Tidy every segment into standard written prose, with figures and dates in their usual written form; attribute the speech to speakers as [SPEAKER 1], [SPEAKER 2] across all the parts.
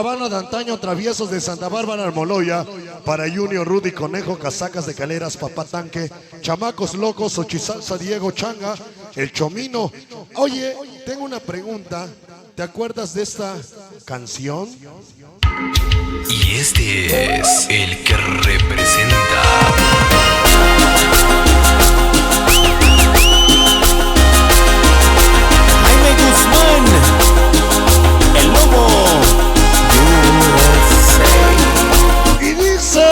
[SPEAKER 1] Habana de antaño, traviesos de Santa Bárbara Almoloya, para Junior, Rudy, Conejo, Casacas de Caleras, Papá Tanque, Chamacos Locos, Ochisalsa, Diego, Changa, El Chomino. Oye, tengo una pregunta, ¿te acuerdas de esta canción?
[SPEAKER 2] Y este es el que representa
[SPEAKER 3] Jaime Guzmán, el lobo.
[SPEAKER 1] Y dice...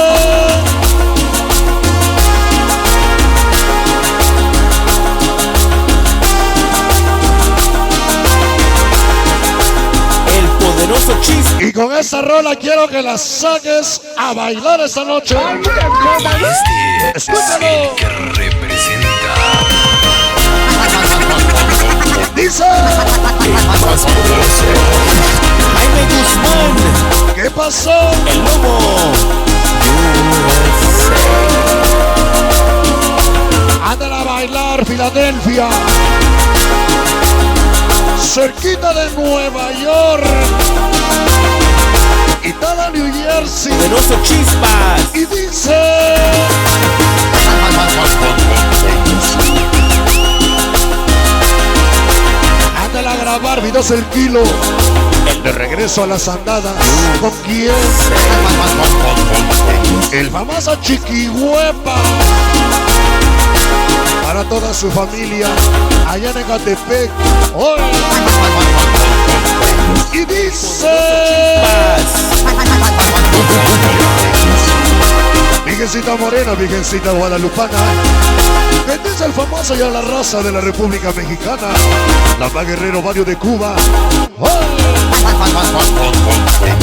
[SPEAKER 3] El poderoso Chispas.
[SPEAKER 1] Y con esa rola quiero que la saques a bailar esta noche.
[SPEAKER 2] y este es el que representa
[SPEAKER 1] Dice...
[SPEAKER 3] El más poderoso. Jaime Guzmán,
[SPEAKER 1] ¿Qué pasó?
[SPEAKER 3] el lobo.
[SPEAKER 1] Ándale a bailar, Filadelfia, cerquita de Nueva York y toda New Jersey.
[SPEAKER 3] Poderoso Chispas.
[SPEAKER 1] Y dice... Ándale a grabar videos el kilo. De regreso a las andadas. ¿Con quién? El famoso Chiquihuepa. Para toda su familia allá en Ecatepec. Hoy. Y dice... Virgencita Morena, Virgencita Guadalupana, bendice al famoso y a la raza de la República Mexicana, la Paz Guerrero, barrio de Cuba.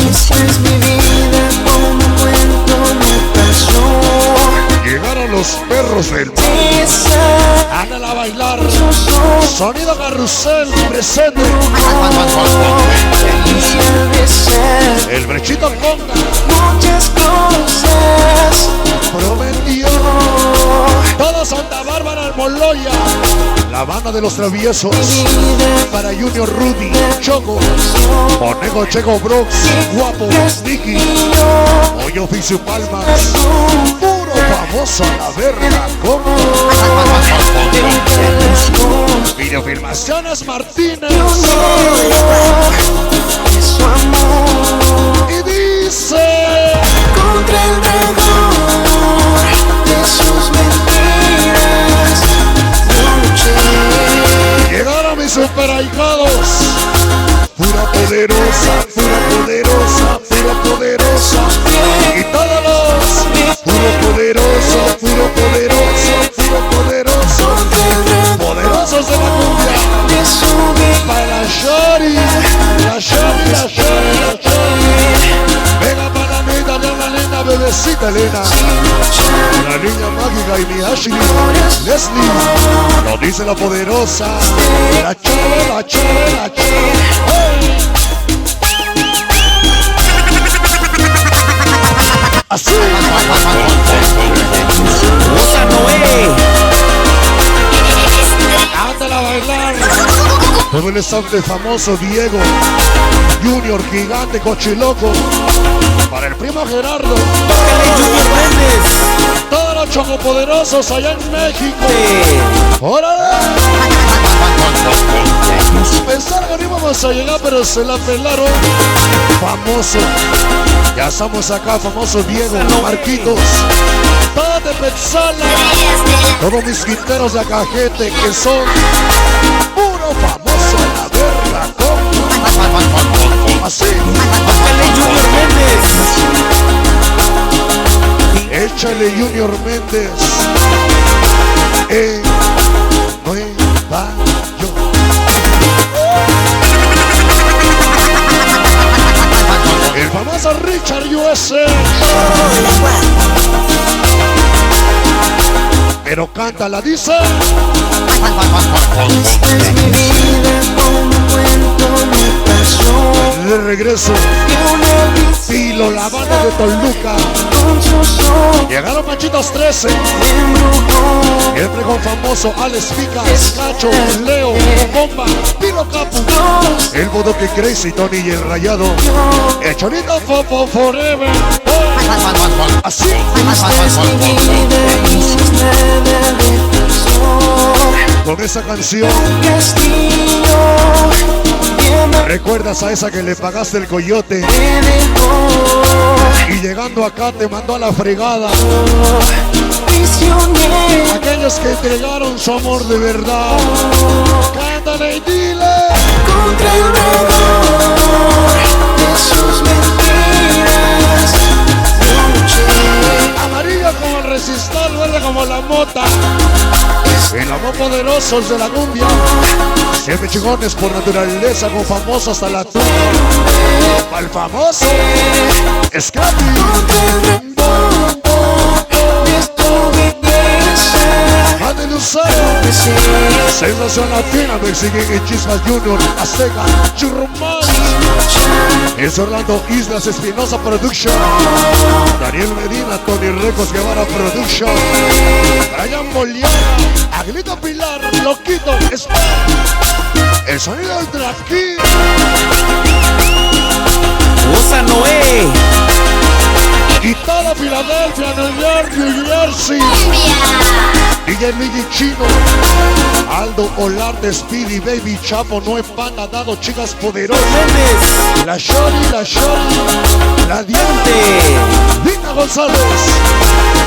[SPEAKER 4] Esa es mi vida, como un cuento me pasó.
[SPEAKER 1] Llegaron los perros del mar.
[SPEAKER 4] Esa
[SPEAKER 1] Ándale a bailar.
[SPEAKER 4] son
[SPEAKER 1] Sonido carrusel presente.
[SPEAKER 4] delicia de ser
[SPEAKER 1] El brechito conga
[SPEAKER 4] muchas cosas.
[SPEAKER 1] prometió. Toda Santa Bárbara Almoloya, la banda de los traviesos. Para Junior, Rudy, Choco, Conejo, Checo, Brooks, Guapo, Nicky, Hoy Oficio Palmas, puro famoso a la verga, como Videofilmaciones Martínez.
[SPEAKER 4] Su amor
[SPEAKER 1] Y dice...
[SPEAKER 4] contra el rigor de sus mentiras. Luché.
[SPEAKER 1] Llegaron mis super ahijados. Pura poderosa, pura poderosa, pura poderosa. Y todos los puro poderoso, puro poderoso, puro poderoso. Poderosos de la cumbia.
[SPEAKER 4] De su vida.
[SPEAKER 1] Para la Shori, la Shori, la Shori, la Shori. Venga para mí, dame una linda bebecita Elena. La niña mágica y mi Ashley. Leslie, lo dice la poderosa. La Chore, la Chore, la Chore. ¡Hey! Así.
[SPEAKER 3] Rosa Noé.
[SPEAKER 1] Ándale a bailar. Todo el staff de famoso Diego, Junior, Gigante, Cochiloco. Para el primo Gerardo.
[SPEAKER 3] Tócale Junior Méndez.
[SPEAKER 1] Todos los chocopoderosos allá en México. ¡Órale! Pensaron que no íbamos a llegar, pero se la pelaron. Famoso. Ya estamos acá, famoso Diego, Marquitos. Todo de Petzala. Todos mis quinteros de Acajete que son puro famoso a la verga. ¿Cómo? Así.
[SPEAKER 3] Tócale Junior Méndez.
[SPEAKER 1] Échale Junior Méndez en Nueva York. El famoso Richard USA. Pero canta, la dice.
[SPEAKER 4] Esta es mi vida, como un cuento me pasó.
[SPEAKER 1] De regreso.
[SPEAKER 4] Y una vez
[SPEAKER 1] Pilo, la banda de Toluca.
[SPEAKER 4] con sus ojos
[SPEAKER 1] Llegaron Machitos 13.
[SPEAKER 4] me embrujó.
[SPEAKER 1] Siempre con famoso Alex Picas, Cacho, Leo, Bomba, Pilo Capu. El Bodoque Crazy, Tony y el Rayado. El Chorito Fofo Forever. Así.
[SPEAKER 4] Esta es mi vida y no es nada de ficción.
[SPEAKER 1] Con esa canción,
[SPEAKER 4] Castillo, bien me
[SPEAKER 1] ¿recuerdas a esa que le pagaste el coyote?
[SPEAKER 4] dejó.
[SPEAKER 1] Y llegando acá te mandó a la fregada.
[SPEAKER 4] Prisionero
[SPEAKER 1] Aquellos que entregaron su amor de verdad. Cántale y dile.
[SPEAKER 4] contra el dolor de sus mentiras. Luché.
[SPEAKER 1] Amarilla como el resistor, verde como la mota. El amor poderosos de la cumbia. Siempre chingones por naturaleza, con famoso hasta la tumba. Al famoso Scrappy. Mande Lucero. Sensación Latina, Mexican y Chispas Junior, Azteca, Churrumán. Es Orlando Islas Espinosa Production. Daniel Medina, Tony Recos Guevara Production. Brian Moliana, Aguilito Pilar, Loquito, Spam. El sonido del Drafkid.
[SPEAKER 3] Osa Noé.
[SPEAKER 1] Y toda Filadelfia, New York, New Jersey. DJ Luigi Chino, Aldo Olarte, Speedy, Baby Chapo, no es pana, dado chicas poderosas.
[SPEAKER 3] Méndez.
[SPEAKER 1] La Shori, la Diante, Dina González,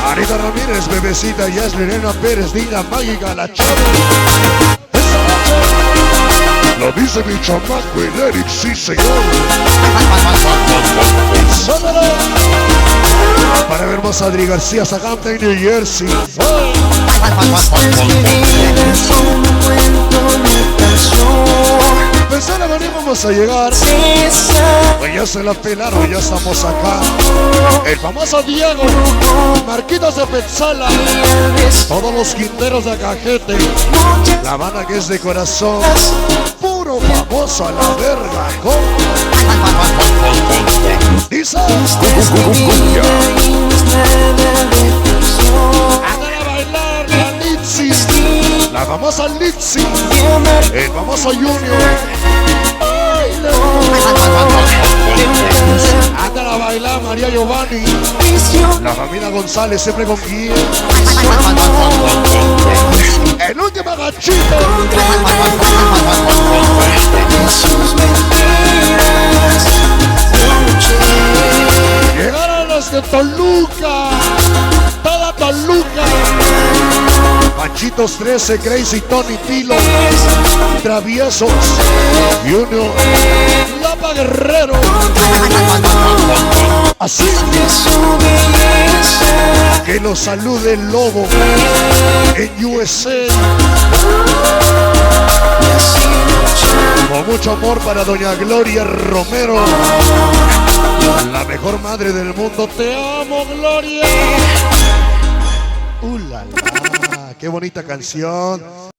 [SPEAKER 1] Arita Ramírez, Bebecita, Yasmin, Elena Pérez, Dina Mágica, la Chave. Esta noche lo dice mi chamaco, el Eric, sí señor. Sábado. Para ver más a Adri García, Saganta en New Jersey.
[SPEAKER 4] Esta es mi vida, un cuento me pasó.
[SPEAKER 1] Pensar a venir, vamos a llegar.
[SPEAKER 4] César,
[SPEAKER 1] Pues ya se la pelaron, ya estamos acá. El famoso Diego, Marquitos de Petzala, todos los quinteros de Cajete, la banda que es de corazón, puro famoso a la verga. Dice,
[SPEAKER 4] es mi vida y no es nada de ficción.
[SPEAKER 1] andan a bailar la Litzy, la famosa Litzy, el famoso Junior. Andan a bailar María Giovanni, la familia González siempre con guía. El último gachito.
[SPEAKER 4] Sus mentiras, luché.
[SPEAKER 1] Llegaron los de Toluca, toda Toluca. Panchitos 13, Crazy, Tony, Pilo, Traviesos, Junior, Lapa Guerrero. Así
[SPEAKER 4] De su belleza,
[SPEAKER 1] que los salude el Lobo en USA. Con mucho amor para doña Gloria Romero, la mejor madre del mundo. Te amo, Gloria. La, qué bonita canción.